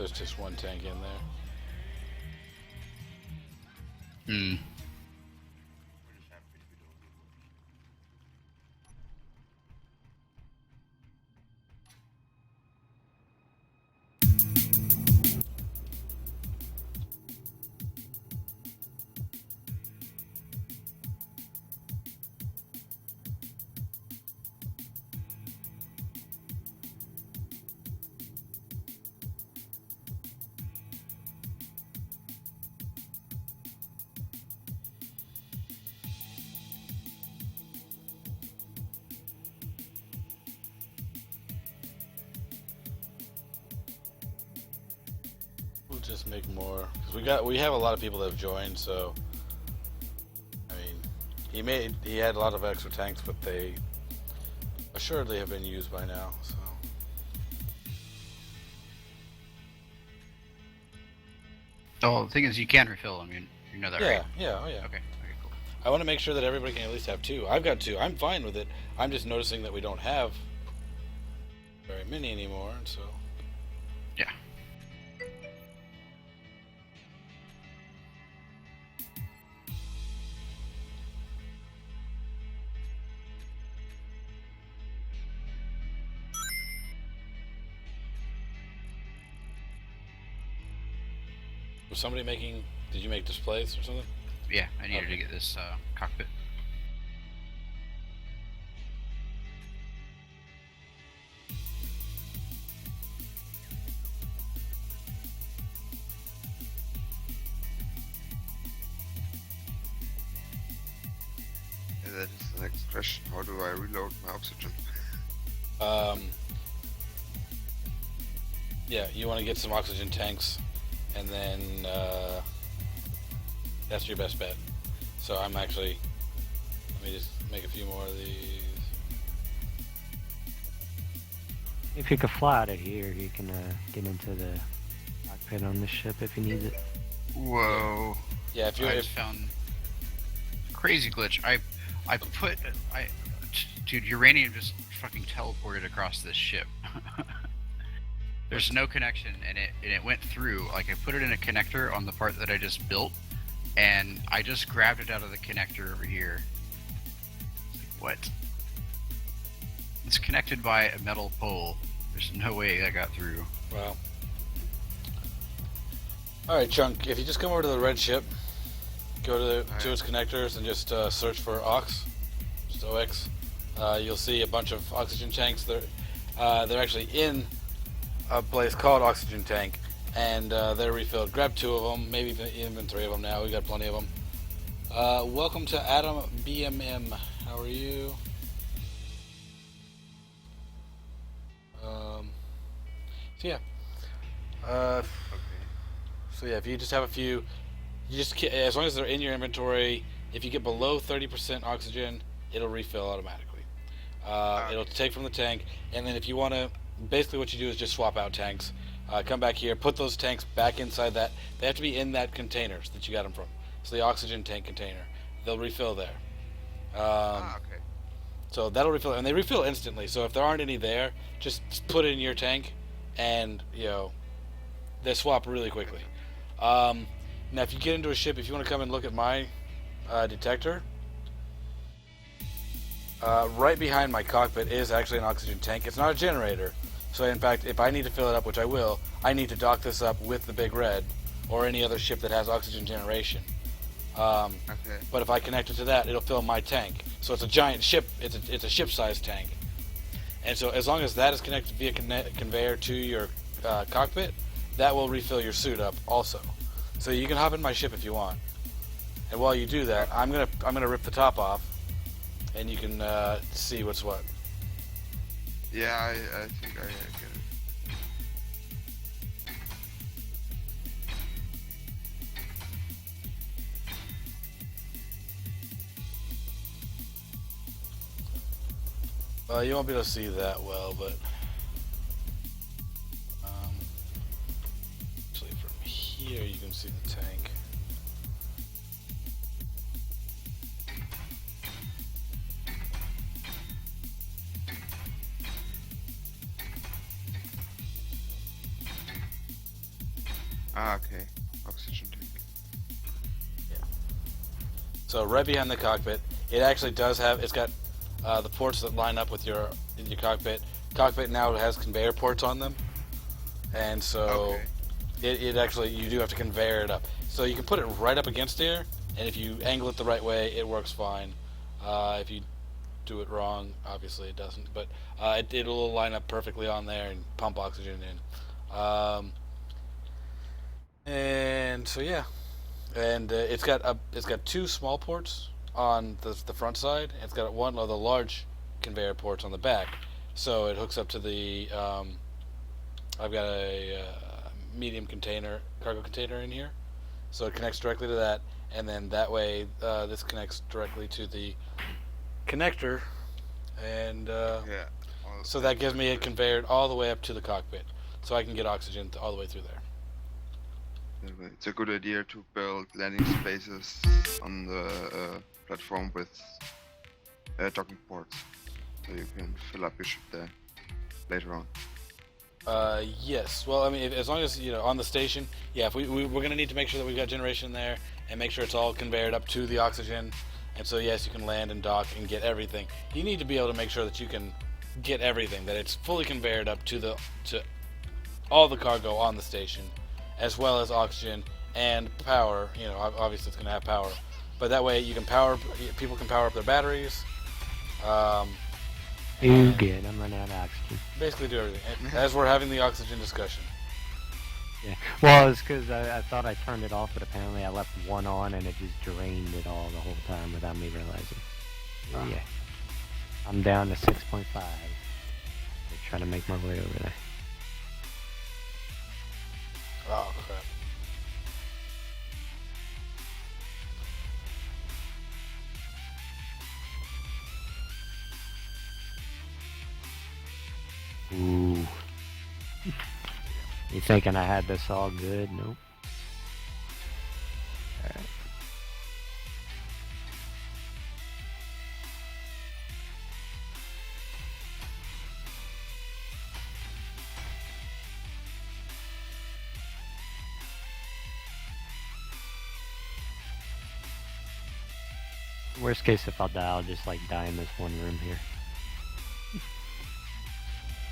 There's just one tank in there. Hmm. We'll just make more because we have a lot of people that have joined. So I mean, he had a lot of extra tanks, but they assuredly have been used by now. So Oh, the thing is, you can refill them. You know that, right? yeah, oh yeah. Okay, cool. I want to make sure that everybody can at least have two. I've got two. I'm fine with it. I'm just noticing that we don't have very many anymore, and so. Yeah. Was somebody making? Did you make displays or something? Yeah, I needed to get this cockpit. Yeah, that is the next question. How do I reload my oxygen? Yeah, you want to get some oxygen tanks, and then that's your best bet. So I'm actually. Let me just make a few more of these. If you could fly out of here, you can get into the cockpit on this ship if you need it. Whoa. Yeah, if you I just found crazy glitch. Dude, uranium just fucking teleported across this ship. There's no connection, and it went through. Like, I put it in a connector on the part that I just built, and I just grabbed it out of the connector over here. Like, what? It's connected by a metal pole. There's no way that got through. Wow. Alright, Chunk, if you just come over to the red ship, go to its connectors and just search for OX, just OX, you'll see a bunch of oxygen tanks. They're actually in a place called Oxygen Tank, and they're refilled. Grab two of them, maybe even three of them now. We got plenty of them. Welcome to Adam BMM. How are you? So yeah. Okay. So yeah, if you just have a few, as long as they're in your inventory, if you get below 30% oxygen, it'll refill automatically. It'll take from the tank, and then if you want to, basically what you do is just swap out tanks. Come back here, put those tanks back inside that. They have to be in that containers that you got them from. So the oxygen tank container, they'll refill there. Okay. So that'll refill, and they refill instantly. So if there aren't any there, just put it in your tank, and they swap really quickly. Now, if you get into a ship, if you want to come and look at my detector, right behind my cockpit is actually an oxygen tank. It's not a generator, so in fact, if I need to fill it up, which I will, I need to dock this up with the Big Red or any other ship that has oxygen generation. Okay. But if I connect it to that, it'll fill my tank. So it's a giant ship. It's a ship-sized tank. And so as long as that is connected via conveyor to your cockpit, that will refill your suit up also. So you can hop in my ship if you want. And while you do that, I'm gonna rip the top off, and you can see what's what. Yeah, I think I get it. You won't be able to see that well, but actually from here you can see the tank. Ah, okay. Oxygen tank. So right behind the cockpit, it actually does have. It's got the ports that line up with your cockpit. Cockpit now has conveyor ports on them, and so Okay. it actually you do have to conveyor it up. So you can put it right up against there, and if you angle it the right way, it works fine. If you do it wrong, obviously it doesn't. But it'll line up perfectly on there and pump oxygen in. And so yeah, and it's got two small ports on the front side. It's got one of the large conveyor ports on the back, so it hooks up to the. I've got a medium cargo container in here, so it connects directly to that, and then that way this connects directly to the connector, and Yeah. so that gives me it conveyored all the way up to the cockpit, so I can get oxygen all the way through there. It's a good idea to build landing spaces on the platform with docking ports, so you can fill up your ship there later on. Yes. Well, I mean, as long as on the station, yeah. If we're gonna need to make sure that we've got generation there and make sure it's all conveyored up to the oxygen, and so yes, you can land and dock and get everything. You need to be able to make sure that you can get everything, that it's fully conveyored up to all the cargo on the station, as well as oxygen and power. Obviously it's gonna have power, but that way you can people can power up their batteries. Ooh, good. I'm running out of oxygen. Basically do everything. And as we're having the oxygen discussion. Yeah. Well, it's because I thought I turned it off, but apparently I left one on and it just drained it all the whole time without me realizing. So, yeah. I'm down to 6.5. I'm trying to make my way over there. Oh crap. Ooh. You thinking I had this all good? Nope. Alright. Worst case, if I'll die, I'll just like die in this one room here.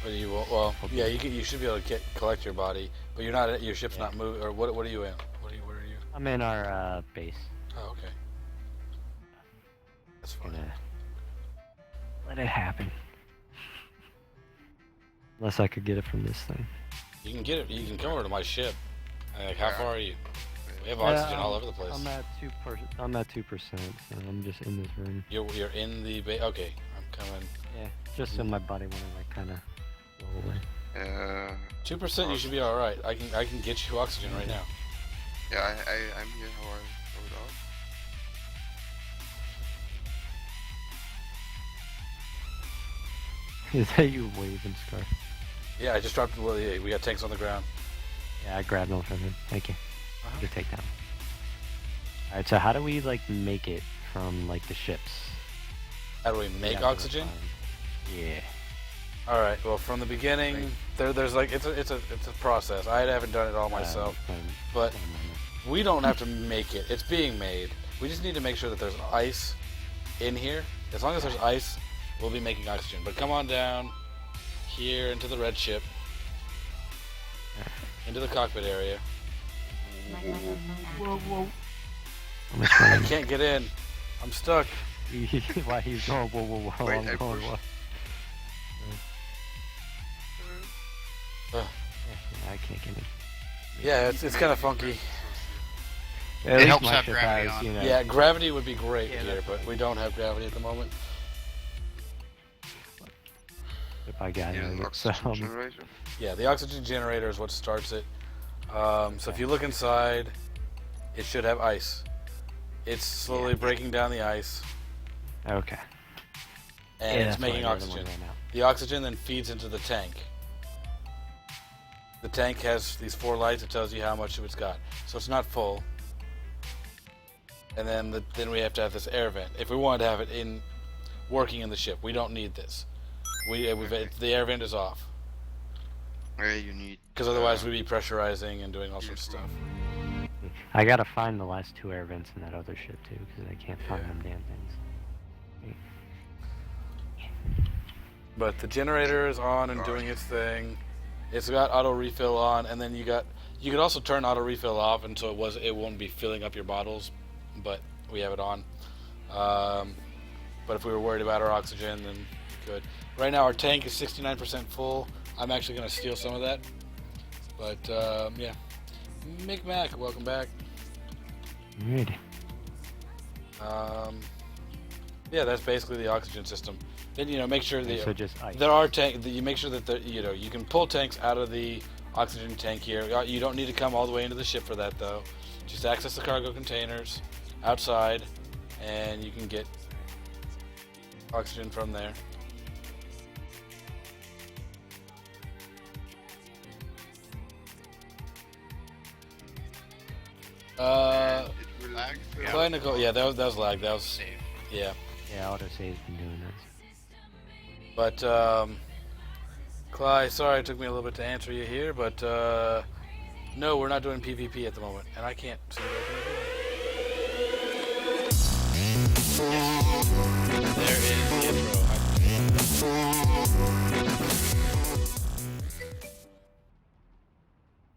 But well, yeah, you should be able to collect your body, but you're not. Your ship's not moving. Or what? What are you in? Where are you? I'm in our base. Oh, okay. That's fine. Gonna let it happen. Unless I could get it from this thing. You can get it. You can come over to my ship. Like, how Yeah. far are you? We have oxygen all over the place. I'm at 2%, so I'm just in this room. You're in the base. Okay, I'm coming. Yeah, just so my body won't like kind of roll away. 2%. You should be all right. I can get you oxygen right now. Yeah, I'm here. How it out? Is that you waving, Scar? Yeah, I just dropped. Well, yeah, we got tanks on the ground. Yeah, I grabbed one from him. Thank you. Uh-huh. Good takedown. Alright, so how do we like make it from like the ships? How do we make Yeah, oxygen? Yeah. All right. Well, from the beginning, there's like it's a process. I haven't done it all myself, but we don't have to make it. It's being made. We just need to make sure that there's ice in here. As long as there's ice, we'll be making oxygen. But come on down here into the red ship, into the cockpit area. Whoa. I can't get in. I'm stuck. Why he's going whoa. Wait, I'm I going pushed. what? Ugh. Yeah, I can't get in. Yeah, it's kind of funky. At It least helps my have ship gravity has, on. you know, Yeah, gravity would be great Yeah, here, that's but we don't have gravity at the moment. if I got Yeah, it. the So, oxygen generator. Yeah, the oxygen generator is what starts it. So if you look inside, it should have ice. It's slowly breaking down the ice, okay. and Yeah, it's that's what making I really want oxygen. right now. The oxygen then feeds into the tank. The tank has these 4 lights that tells you how much it's got. So it's not full. And then we have to have this air vent. If we wanted to have it working in the ship, we don't need this. The air vent is off. You need. Because otherwise we'd be pressurizing and doing all sorts of stuff. I gotta find the last 2 air vents in that other ship too, because I can't find them damn things. But the generator is on and doing its thing. It's got auto refill on, and then you could also turn auto refill off, and so it won't be filling up your bottles. But we have it on. But if we were worried about our oxygen, then good. Right now our tank is 69% full. I'm actually gonna steal some of that. But yeah, Mick Mac, welcome back. Alrighty. Yeah, that's basically the oxygen system. Then make sure So just ice. there are you make sure that you can pull tanks out of the oxygen tank here. You don't need to come all the way into the ship for that though. Just access the cargo containers outside, and you can get oxygen from there. It will Lag? Yeah. Clinical, yeah, that was lag. That was Save. yeah. Yeah, autosave's been doing this. But Cly, sorry it took me a little bit to answer you here, but no, we're not doing PvP at the moment, and I can't see what There is the intro.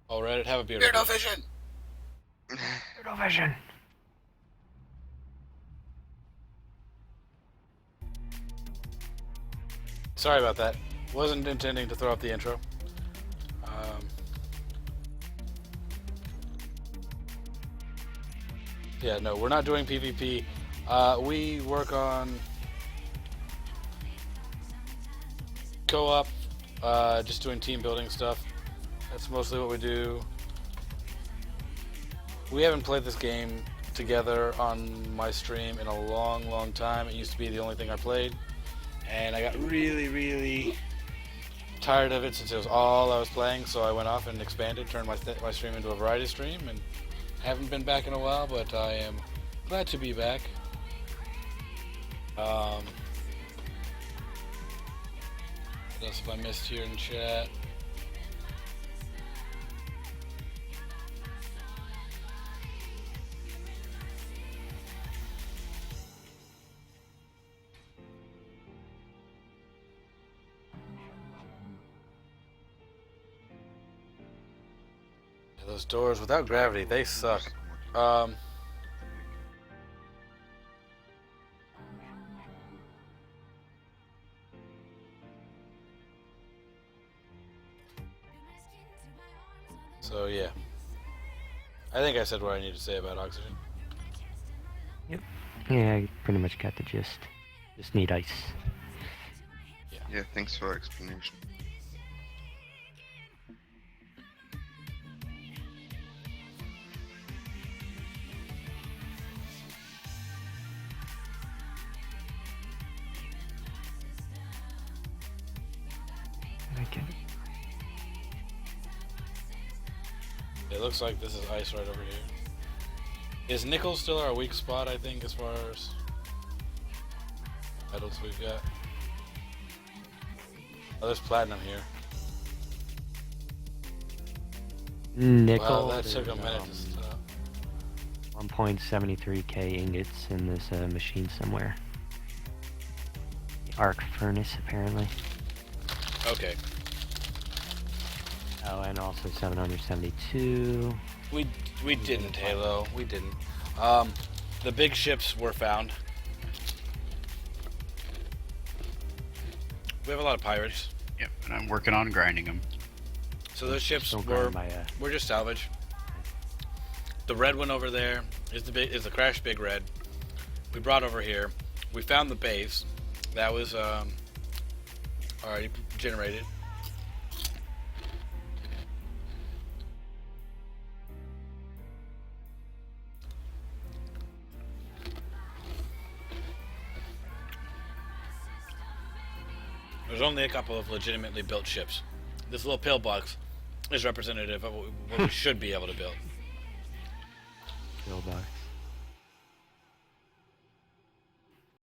Oh, Reddit, have a beer. Beardo Vision! Beardo Vision! Sorry about that. Wasn't intending to throw up the intro. Yeah, no, we're not doing PvP. We work on co-op, just doing team building stuff. That's mostly what we do. We haven't played this game together on my stream in a long, long time. It used to be the only thing I played. And I got really, really tired of it since it was all I was playing, so I went off and expanded, turned my stream into a variety stream, and haven't been back in a while, but I am glad to be back. What else have I missed here in chat? Those doors without gravity, they suck. So yeah, I think I said what I need to say about oxygen. Yep. Yeah, I pretty much got the gist. Just need ice. Yeah, thanks for explanation. Okay. It looks like this is ice right over here. Is nickel still our weak spot, I think, as far as metals we've got? Oh, there's platinum here. Nickel. Wow, that took a is, minute to stop. 1.73k ingots in this machine somewhere. The arc furnace, apparently. Okay. Oh, and also 772. We didn't, Halo. We didn't. The big ships were found. We have a lot of pirates. Yep, and I'm working on grinding them. So those ships Don't were grind my, we're just salvage. The red one over there is the Crash Big Red. We brought over here. We found the base. That was already generated. There's only a couple of legitimately built ships. This little pillbox is representative of what we should be able to build. Pillbox.